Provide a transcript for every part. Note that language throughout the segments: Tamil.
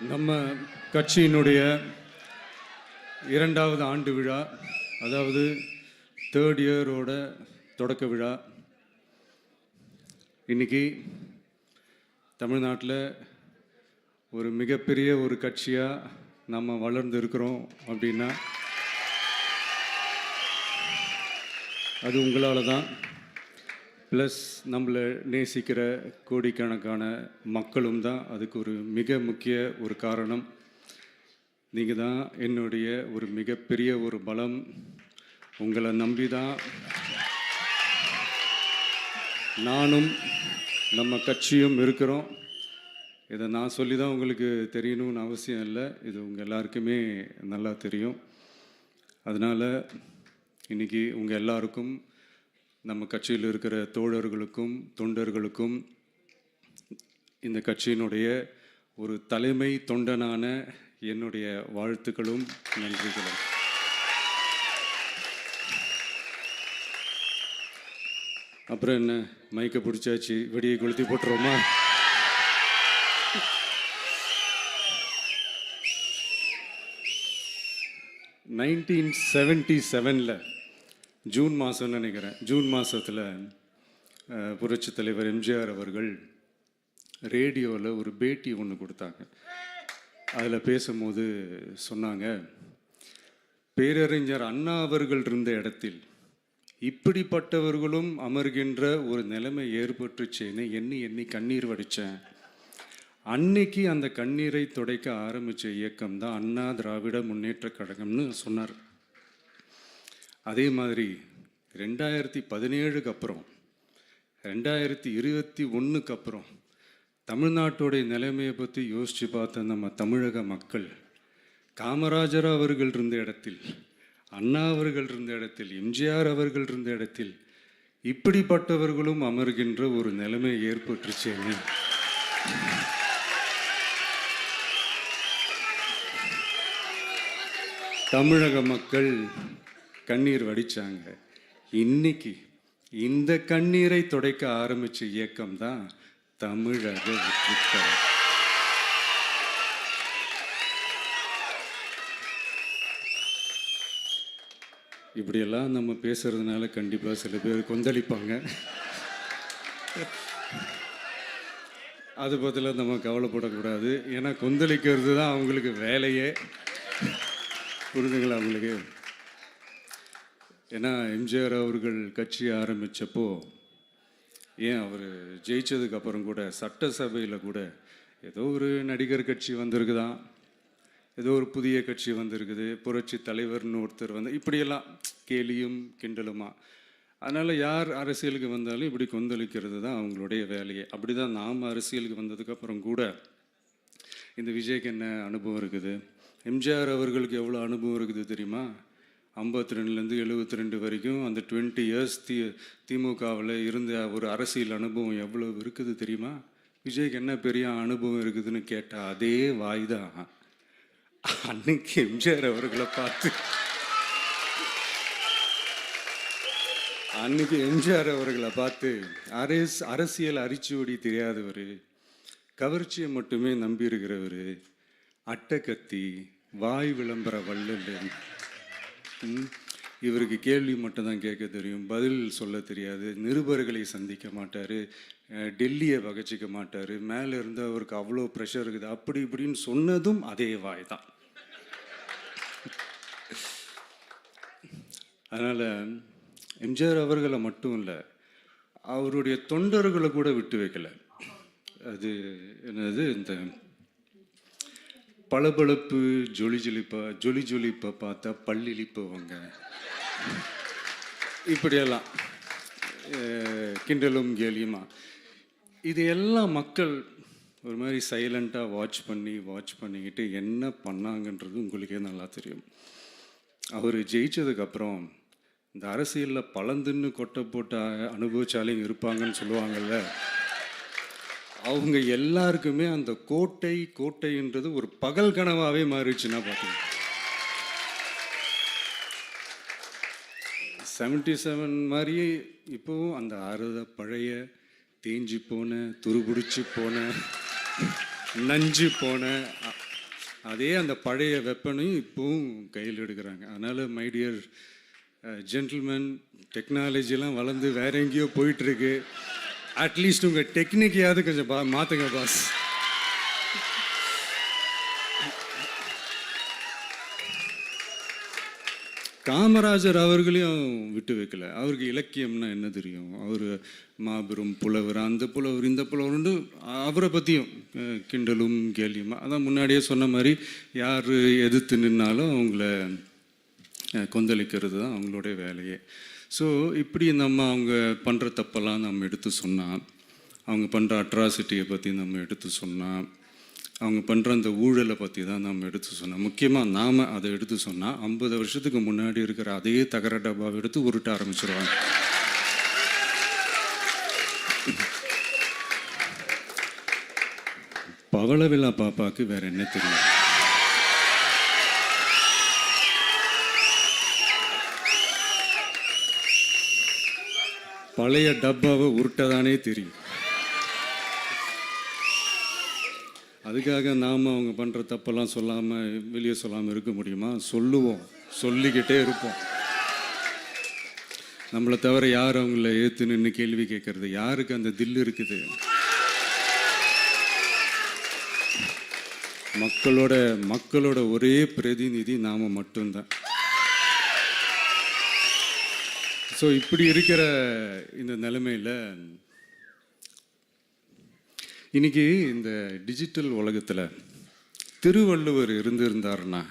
நம்ம கட்சியினுடைய 2வது ஆண்டு விழா, அதாவது 3rd இயரோட தொடக்க விழா இன்னைக்கு தமிழ்நாட்டில் ஒரு மிகப்பெரிய ஒரு கட்சியாக நம்ம வளர்ந்து இருக்கிறோம் அப்படின்னா அது உங்களால் தான். ப்ளஸ் நம்மளை நேசிக்கிற கோடிக்கணக்கான மக்களும் தான் அதுக்கு ஒரு மிக முக்கிய ஒரு காரணம். நீங்கள் தான் என்னுடைய ஒரு மிகப்பெரிய ஒரு பலம். உங்களை நம்பி தான் நானும் நம்ம கட்சியும் இருக்கிறோம். இதை நான் சொல்லி தான் உங்களுக்கு தெரியணும்னு அவசியம் இல்லை, இது உங்கள் எல்லாருக்குமே நல்லா தெரியும். அதனால் இன்றைக்கி உங்கள் எல்லாருக்கும், நம்ம கட்சியில் இருக்கிற தோழர்களுக்கும் தொண்டர்களுக்கும், இந்த கட்சியினுடைய ஒரு தலைமை தொண்டனான என்னுடைய வாழ்த்துக்களும் நன்றிகளும். அப்புறம் என்ன, மைக்கை பிடிச்சாச்சு, வெடியை கொளுத்தி போட்டுருவோமா? (1977) ஜூன் மாதம்னு நினைக்கிறேன். ஜூன் மாதத்தில் புரட்சி தலைவர் எம்ஜிஆர் அவர்கள் ரேடியோவில் ஒரு பேட்டி ஒன்று கொடுத்தாங்க. அதில் பேசும்போது சொன்னாங்க, பேரறிஞர் அண்ணா அவர்கள் இருந்த இடத்தில் இப்படிப்பட்டவர்களும் அமர்கின்ற ஒரு நிலைமை ஏற்பட்டுச்சேன்னு எண்ணி எண்ணி கண்ணீர் வடித்தேன். அன்னைக்கு அந்த கண்ணீரை துடைக்க ஆரம்பித்த இயக்கம் தான் அண்ணா திராவிட முன்னேற்ற கழகம்னு சொன்னார். அதே மாதிரி 2017 அப்புறம் 2021 அப்புறம் தமிழ்நாட்டுடைய நிலைமையை பற்றி யோசித்து பார்த்த நம்ம தமிழக மக்கள், காமராஜர் அவர்கள் இருந்த இடத்தில், அண்ணா அவர்கள் இருந்த இடத்தில், எம்ஜிஆர் அவர்கள் இருந்த இடத்தில் இப்படிப்பட்டவர்களும் அமர்கின்ற ஒரு நிலைமை ஏற்பட்டுச்சேன்னு தமிழக மக்கள் கண்ணீர் வடித்தாங்க. இன்னைக்கு இந்த கண்ணீரை துடைக்க ஆரம்பித்த இயக்கம் தான் தமிழக வெற்றிக்கழகம். இப்படியெல்லாம் நம்ம பேசுறதுனால கண்டிப்பாக சில பேர் கொந்தளிப்பாங்க. அது பற்றில நம்ம கவலைப்படக்கூடாது. ஏன்னா கொந்தளிக்கிறது தான் அவங்களுக்கு வேலையே. புரிஞ்சுங்களா அவங்களுக்கு? ஏன்னா எம்ஜிஆர் அவர்கள் கட்சி ஆரம்பித்தப்போ, ஏன் அவர் ஜெயிச்சதுக்கப்புறம் கூட சட்டசபையில் கூட ஏதோ ஒரு நடிகர் கட்சி வந்திருக்குதான், ஏதோ ஒரு புதிய கட்சி வந்திருக்குது, புரட்சி தலைவர்னு ஒருத்தர் வந்து, இப்படியெல்லாம் கேலியும் கிண்டலுமா. அதனால் யார் அரசியலுக்கு வந்தாலும் இப்படி கொந்தளிக்கிறது தான் அவங்களுடைய வேலையே. அப்படி தான் நாம் அரசியலுக்கு வந்ததுக்கப்புறம் கூட இந்த விஜய்க்கு என்ன அனுபவம் இருக்குது, எம்ஜிஆர் அவர்களுக்கு எவ்வளோ அனுபவம் இருக்குது தெரியுமா? 52லேருந்து 72 வரைக்கும் அந்த 20 இயர்ஸ் திமுகவில் இருந்த ஒரு அரசியல் அனுபவம் எவ்வளோ இருக்குது தெரியுமா? விஜய்க்கு என்ன பெரிய அனுபவம் இருக்குதுன்னு கேட்டால் அதே வாய் தான் அன்னைக்கு எம்ஜிஆர் அவர்களை பார்த்து, அன்னைக்கு எம்ஜிஆர் அவர்களை பார்த்து, அரசியல் அரிச்சுவடி தெரியாதவர், கவர்ச்சியை மட்டுமே நம்பி இருக்கிறவர், அட்டக்கத்தி, வாய் விளம்பர வள்ளல், இவருக்கு கேள்வி மட்டும்தான் கேட்க தெரியும், பதில் சொல்ல தெரியாது, நிருபர்களை சந்திக்க மாட்டார், டெல்லியை வகச்சிக்க மாட்டார், மேலே இருந்து அவருக்கு அவ்வளோ ப்ரெஷர் இருக்குது, அப்படி இப்படின்னு சொன்னதும் அதே வாய் தான். அதனால் எம்ஜிஆர் அவர்களை மட்டும் இல்லை, அவருடைய தொண்டர்களை கூட விட்டு வைக்கலை. அது என்னது, இந்த பளபளப்பு ஜொலி ஜொலிப்பை பார்த்தா பல்லிழிப்பவங்க, இப்படியெல்லாம் கிண்டலும் கேலியுமா, இதையெல்லாம் மக்கள் ஒரு மாதிரி சைலண்ட்டாக வாட்ச் பண்ணிக்கிட்டு என்ன பண்ணாங்கன்றது உங்களுக்கே நல்லா தெரியும். அவர் ஜெயிச்சதுக்கப்புறம் இந்த அரசியலில் பழந்துன்னு கொட்டை போட்ட அனுபவிச்சாலையும் இருப்பாங்கன்னு சொல்லுவாங்கள்ல, அவங்க எல்லாருக்குமே அந்த கோட்டைன்றது ஒரு பகல் கனவாகவே மாறிடுச்சுன்னா பார்த்தீங்க. 77 மாதிரியே இப்போவும் அந்த பழைய தேஞ்சி போன, துருபிடிச்சி போன, நஞ்சு போன அதே அந்த பழைய வெப்பனையும் இப்போவும் கையில் எடுக்கிறாங்க. அதனால் மை டியர் ஜென்டில்மேன், டெக்னாலஜிலாம் வளர்ந்து வேற எங்கேயோ போயிட்டுருக்கு. அட்லீஸ்ட் உங்கள் டெக்னிக்கையாவது கொஞ்சம் மாற்றுங்க பாஸ். காமராஜர் அவர்களையும் விட்டு வைக்கல. அவருக்கு இலக்கியம்னா என்ன தெரியும்? அவர் மாபெரும் புலவர், அந்த புலவர் இந்த புலவர்னு அவரை பற்றியும் கிண்டலும் கேலியுமா. அதான் முன்னாடியே சொன்ன மாதிரி யார் எதிர்த்து நின்னாலும் அவங்கள கொந்தளிக்கிறது தான் அவங்களுடைய வேலையே. ஸோ இப்படி அவங்க பண்ணுற தப்பெல்லாம் நம்ம எடுத்து சொன்னால், அவங்க பண்ணுற அட்ராசிட்டியை பற்றி நம்ம எடுத்து சொன்னால், அவங்க பண்ணுற அந்த ஊழலை பற்றி தான் நம்ம எடுத்து சொன்னோம். முக்கியமாக நாம் அதை எடுத்து சொன்னால் 50 வருஷத்துக்கு முன்னாடி இருக்கிற அதே தகர டப்பாவை எடுத்து உருட்ட ஆரம்பிச்சிருவாங்க. பவளவிழா பாப்பாவுக்கு வேற என்ன தெரியும்? பழைய டப்பாவை உருட்டதானே தெரியும். அதுக்காக நாம் அவங்க பண்ணுற தப்பெல்லாம் சொல்லாமல் வெளியே சொல்லாமல் இருக்க முடியுமா? சொல்லுவோம், சொல்லிக்கிட்டே இருப்போம். நம்மளை தவிர யார் அவங்கள ஏற்று நின்று கேள்வி கேட்கறது? யாருக்கு அந்த தில் இருக்குது? மக்களோட ஒரே பிரதிநிதி நாம் மட்டும்தான். ஸோ இப்படி இருக்கிற இந்த நிலைமையில் இன்னைக்கு இந்த டிஜிட்டல் உலகத்தில் திருவள்ளுவர் இருந்திருந்தாருன்னா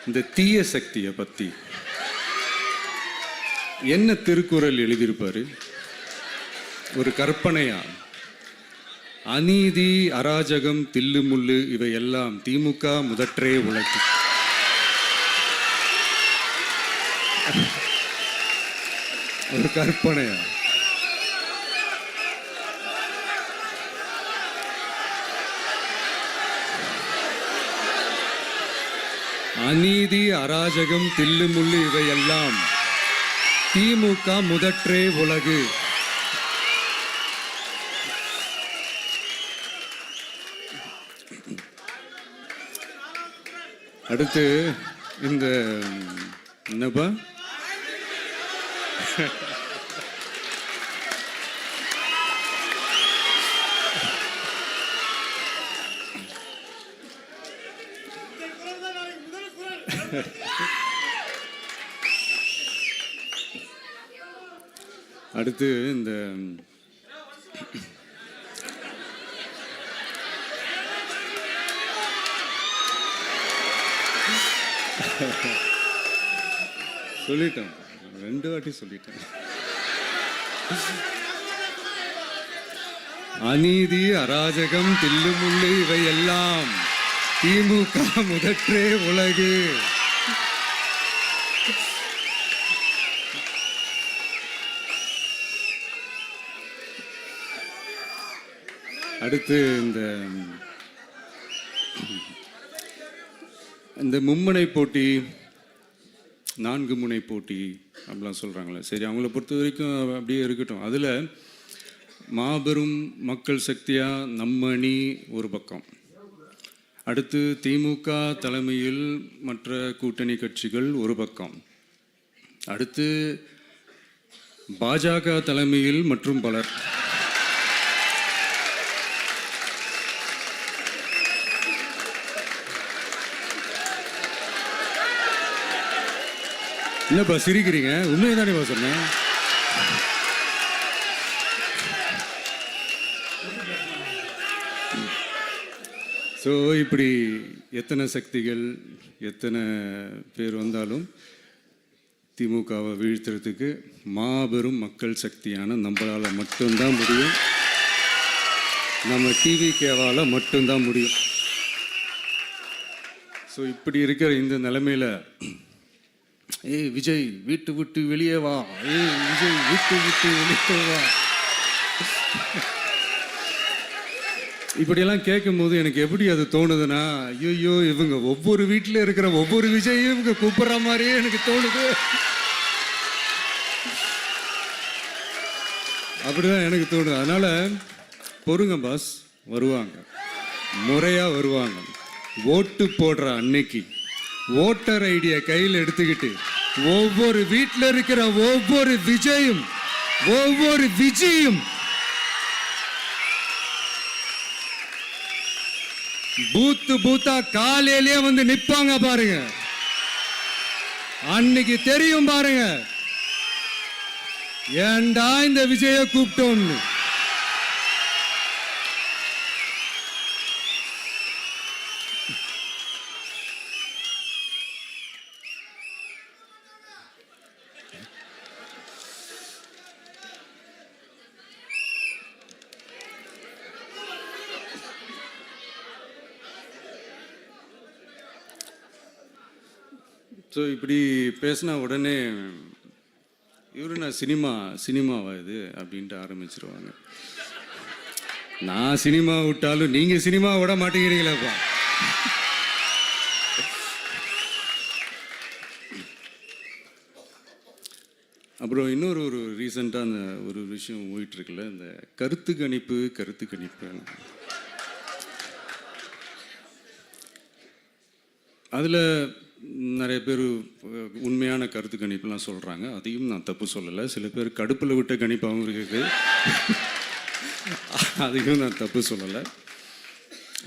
இந்த தீய சக்தியை பற்றி என்ன திருக்குறள் எழுதியிருப்பாரு? ஒரு கற்பனையா, அநீதி, அராஜகம், தில்லுமுள்ளு இவையெல்லாம் திமுக முதற்றே உலகு. ஒரு கற்பனையா? அநீதி, அராஜகம், தில்லுமுள்ளு இவையெல்லாம் திமுக முதற்றே உலகு. அடுத்து இந்த என்னப்பா அடுத்து இந்த சொல்லிட்டேன், 2 வாட்டி சொல்லிட்டேன். அநீதி, அராஜகம், தில்லுமுள்ளு இவையெல்லாம் திமுக முதற்றே உலகு. அடுத்து இந்த மும்முனை போட்டி, 4 முனை போட்டி அப்படிலாம் சொல்கிறாங்களே, சரி அவங்கள பொறுத்த வரைக்கும் அப்படியே இருக்கட்டும். அதில் மாபெரும் மக்கள் சக்தியாக நம்ம அணி ஒரு பக்கம், அடுத்து திமுக தலைமையில் மற்ற கூட்டணி கட்சிகள் ஒரு பக்கம், அடுத்து பாஜக தலைமையில் மற்றும் பலர். என்னப்பா சிரிக்கிறீங்க? உண்மையை தானே சொன்னேன். ஸோ இப்படி எத்தனை சக்திகள் எத்தனை பேர் வந்தாலும் திமுகவை வீழ்த்துறதுக்கு மாபெரும் மக்கள் சக்தியான நம்மளால் மட்டும்தான் முடியும். நம்ம டிவிகேவால் மட்டும்தான் முடியும். ஸோ இப்படி இருக்கிற இந்த நிலைமையில் ஏய் விஜய் வீட்டு விட்டு வெளியே வா, ஏய் விஜய் வீட்டு விட்டு வெளியே வா, இப்படியெல்லாம் கேட்கும்போது எனக்கு எப்படி அது தோணுதுன்னா, ஐயோ இவங்க ஒவ்வொரு வீட்டில் இருக்கிற ஒவ்வொரு விஜயும் இவங்க கூப்பிடுற மாதிரியே எனக்கு தோணுது. அப்படிதான் எனக்கு தோணுது. அதனால பொறுங்க பாஸ், வருவாங்க. முறையாக வருவாங்க. ஓட்டு போடுற அன்னைக்கு ஓட்டர் ஐடியை கையில் எடுத்துக்கிட்டு ஒவ்வொரு வீட்டில் இருக்கிற ஒவ்வொரு விஜயும் பூத்தா காலையிலேயே வந்து நிப்பாங்க பாருங்க. அன்னைக்கு தெரியும் பாருங்க, ஏண்டா இந்த விஜய கூப்பிட்டோம்னு. ஸோ இப்படி பேசினா உடனே இவரு நான் சினிமாவா இது அப்படின்ட்டு ஆரம்பிச்சிருவாங்க. நான் சினிமா விட்டாலும் நீங்கள் சினிமா விட மாட்டேங்கிறீங்களேப்பா. அப்புறம் இன்னொரு ரீசெண்டாக அந்த ஒரு விஷயம் போயிட்டுருக்குல்ல, இந்த கருத்து கணிப்பு அதில் நிறைய பேர் உண்மையான கருத்து கணிப்புலாம் சொல்கிறாங்க. அதையும் நான் தப்பு சொல்லலை. சில பேர் கடுப்பில் விட்ட கணிப்பாகவும் இருக்குது, அதையும் நான் தப்பு சொல்லலை.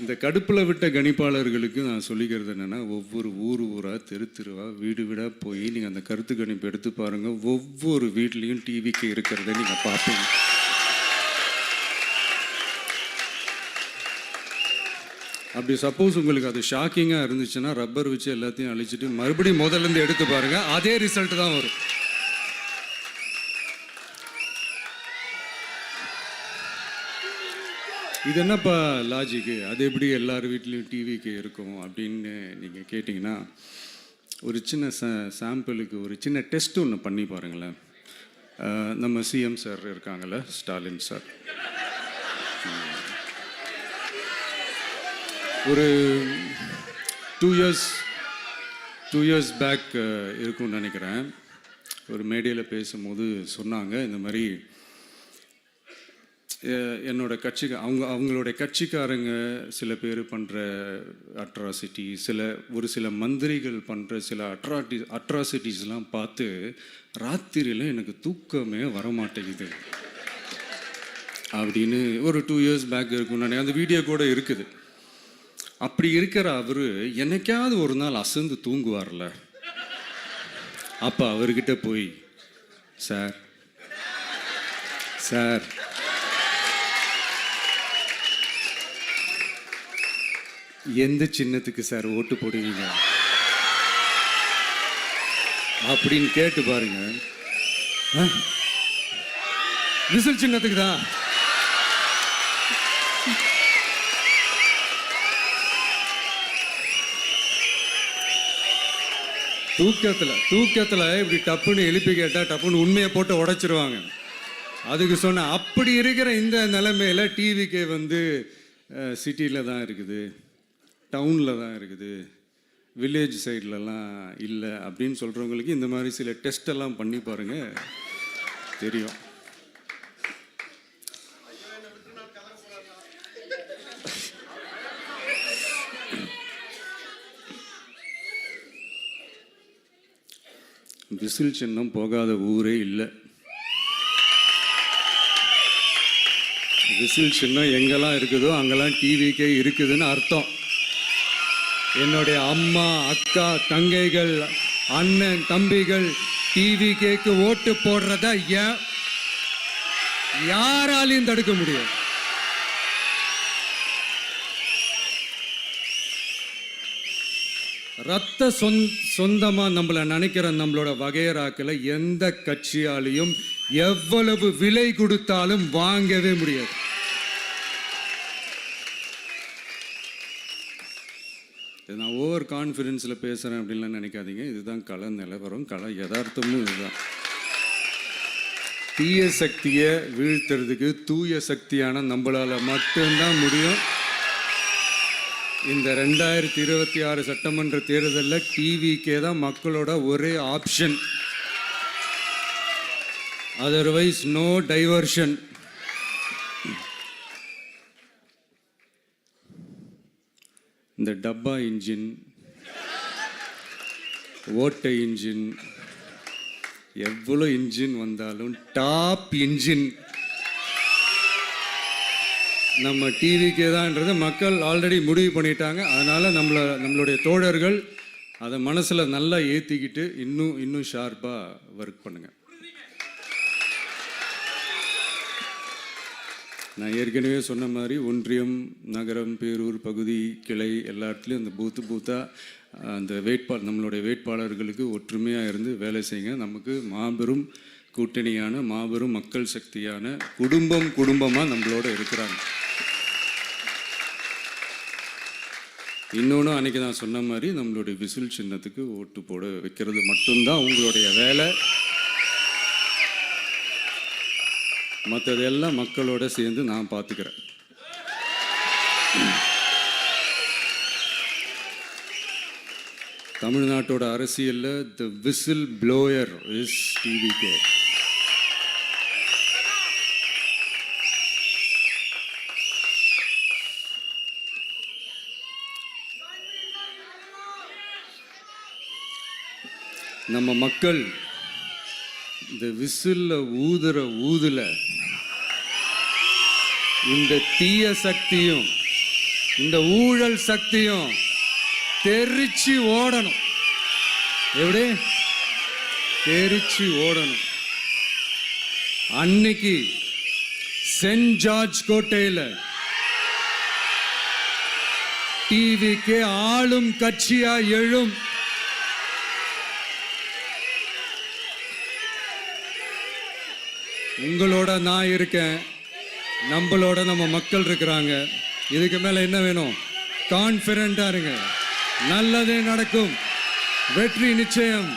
இந்த கடுப்பில் விட்ட கணிப்பாளர்களுக்கு நான் சொல்லிக்கிறது என்னென்னா, ஒவ்வொரு ஊராக தெருவாக வீடாக போய் நீங்கள் அந்த கருத்து கணிப்பு எடுத்து பாருங்கள். ஒவ்வொரு வீட்லேயும் டிவிக்கு இருக்கிறத நீங்கள் பார்ப்பீங்க. அப்படி சப்போஸ் உங்களுக்கு அது ஷாக்கிங்காக இருந்துச்சுன்னா ரப்பர் வச்சு எல்லாத்தையும் அழிச்சிட்டு மறுபடியும் முதல்லேருந்து எடுத்து பாருங்கள், அதே ரிசல்ட் தான் வரும். இது என்னப்பா லாஜிக்கு, அது எப்படி எல்லார் வீட்லேயும் டிவிக்கு இருக்கும் அப்படின்னு நீங்கள் கேட்டிங்கன்னா, ஒரு சின்ன சாம்பிளுக்கு ஒரு சின்ன டெஸ்ட் ஒன்று பண்ணி பாருங்களேன். நம்ம சிஎம் சார் இருக்காங்கள்ல, ஸ்டாலின் சார், ஒரு 2 இயர்ஸ் பேக் இருக்கும்னு நினைக்கிறேன். ஒரு மேடையில் பேசும்போது சொன்னாங்க, இந்த மாதிரி என்னோட கட்சிக்கு அவங்களுடைய கட்சிக்காரங்க சில பேர் பண்ணுற அட்ராசிட்டி, ஒரு சில மந்திரிகள் பண்ணுற சில அட்ராசிட்டிஸ்லாம் பார்த்து ராத்திரியில் எனக்கு தூக்கமே வரமாட்டேங்குது அப்படின்னு ஒரு 2 இயர்ஸ் பேக் இருக்கும்னு நினைக்கிறேன். அந்த வீடியோ கூட இருக்குது. அப்படி இருக்கிற அவர் என்னைக்காவது ஒரு நாள் அசந்து தூங்குவார்ல, அப்போ அவர்கிட்ட போய், சார் எந்த சின்னத்துக்கு சார் ஓட்டு போடுவீங்க அப்படின்னு கேட்டு பாருங்க. விசில் சின்னத்துக்கு தான். தூக்கத்தில் இப்படி டப்புன்னு எழுப்பி கேட்டால் டப்புன்னு உண்மையை போட்டு உடைச்சிருவாங்க. அதுக்கு சொன்ன அப்படி இருக்கிற இந்த நிலைமையில் டிவிக்கே வந்து சிட்டியில் தான் இருக்குது, டவுனில் தான் இருக்குது, வில்லேஜ் சைட்லலாம் இல்லை அப்படின்னு சொல்கிறவங்களுக்கு இந்த மாதிரி சில டெஸ்டெல்லாம் பண்ணி பாருங்கள், தெரியும். விசில் சின்னம் போகாத ஊரே இல்லை. விசில் சின்னம் எங்கெல்லாம் இருக்குதோ அங்கெல்லாம் டிவிக்கே இருக்குதுன்னு அர்த்தம். என்னுடைய அம்மா, அக்கா, தங்கைகள், அண்ணன், தம்பிகள் டிவிக்கேக்கு ஓட்டு போடுறத யாராலையும் தடுக்க முடியாது. ரத்த சொந்தமா நம்மளை நினைக்கிற நம்மளோட வகையராக்களை எந்த கட்சியாலையும் எவ்வளவு விலை கொடுத்தாலும் வாங்கவே முடியாது. நான் ஓவர் கான்ஃபிடென்ஸில் பேசுகிறேன் அப்படின்லாம் நினைக்காதீங்க. இதுதான் கள நிலவரம், கள யதார்த்தமும் இதுதான். தீய சக்தியை வீழ்த்துறதுக்கு தூய சக்தியான நம்மளால் மட்டும்தான் முடியும். இந்த 2026 சட்டமன்ற தேர்தலில் டிவிக்கே தான் மக்களோட ஒரே ஆப்ஷன். Otherwise no diversion. இந்த டப்பா இன்ஜின், ஓட்டை இன்ஜின், எவ்வளோ இன்ஜின் வந்தாலும் டாப் இன்ஜின் நம்ம டிவிக்கே தான்ன்றது மக்கள் ஆல்ரெடி முடிவு பண்ணிட்டாங்க. அதனால் நம்மளுடைய தோழர்கள் அதை மனசில் நல்லா ஏற்றிக்கிட்டு இன்னும் ஷார்ப்பாக ஒர்க் பண்ணுங்கள். நான் ஏற்கனவே சொன்ன மாதிரி ஒன்றியம், நகரம், பேரூர், பகுதி, கிளை எல்லா இடத்துலையும் அந்த பூத்தாக அந்த நம்மளுடைய வேட்பாளர்களுக்கு ஒற்றுமையாக இருந்து வேலை செய்யுங்க. நமக்கு மாபெரும் கூட்டணியான மாபெரும் மக்கள் சக்தியான குடும்பமாக நம்மளோட இருக்கிறாங்க. இன்னொன்று அன்றைக்கி நான் சொன்ன மாதிரி நம்மளுடைய விசில் சின்னத்துக்கு ஓட்டு போட வைக்கிறது மட்டும்தான் உங்களுடைய வேலை. மற்றதெல்லாம் மக்களோட சேர்ந்து நான் பார்த்துக்கிறேன். தமிழ்நாட்டோட அரசியலில் தி விசில் ப்ளோயர் இஸ் டிவிகே. நம்ம மக்கள் இந்த விசில்ல ஊதுல இந்த தீய சக்தியும் இந்த ஊழல் சக்தியும் தெரிச்சு ஓடணும். எப்படி தெரிச்சு ஓடணும்? அன்னைக்கு சென்ட் ஜார்ஜ் கோட்டையில் டிவிக்கு ஆளும் கட்சியா எழும். உங்களோட நான் இருக்கேன், நம்மளோட நம்ம மக்கள் இருக்கிறாங்க. இதுக்கு மேலே என்ன வேணும்? கான்ஃபிடென்ட்டாக இருங்க, நல்லதே நடக்கும், வெற்றி நிச்சயம்.